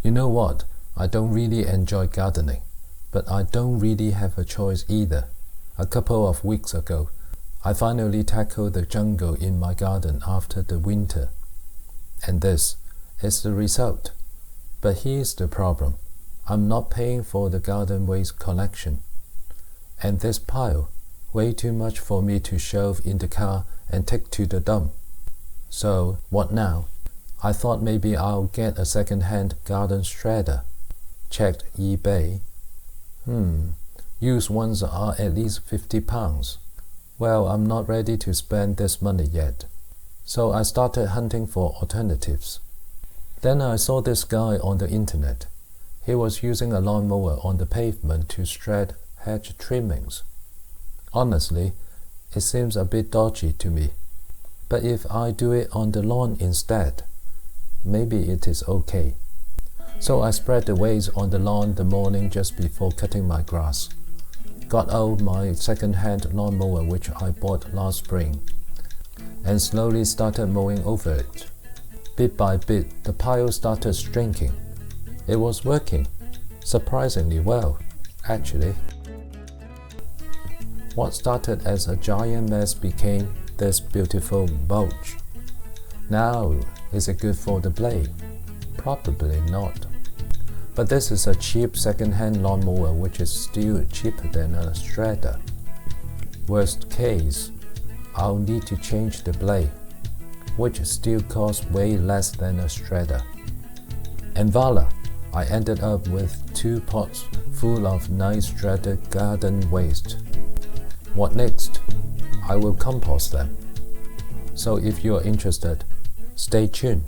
You know what? I don't really enjoy gardening, but I don't really have a choice either. A couple of weeks ago, I finally tackled the jungle in my garden after the winter. And this is the result. But here's the problem. I'm not paying for the garden waste collection. And this pile, way too much for me to shove in the car and take to the dump. So, what now? I thought maybe I'll get a second-hand garden shredder. Checked eBay. Used ones are at least £50. Well, I'm not ready to spend this money yet. So I started hunting for alternatives. Then I saw this guy on the internet. He was using a lawnmower on the pavement to shred hedge trimmings. Honestly, it seems a bit dodgy to me. But if I do it on the lawn instead, maybe it is okay. So I spread the waste on the lawn the morning just before cutting my grass. Got out my second-hand lawnmower which I bought last spring, and slowly started mowing over it. Bit by bit, the pile started shrinking. It was working, surprisingly well, actually. What started as a giant mess became this beautiful mulch. Now, is it good for the blade? Probably not. But this is a cheap second-hand lawnmower which is still cheaper than a shredder. Worst case, I'll need to change the blade, which still costs way less than a shredder. And voila, I ended up with 2 pots full of nice shredded garden waste. What next? I will compost them. So if you're interested, stay tuned.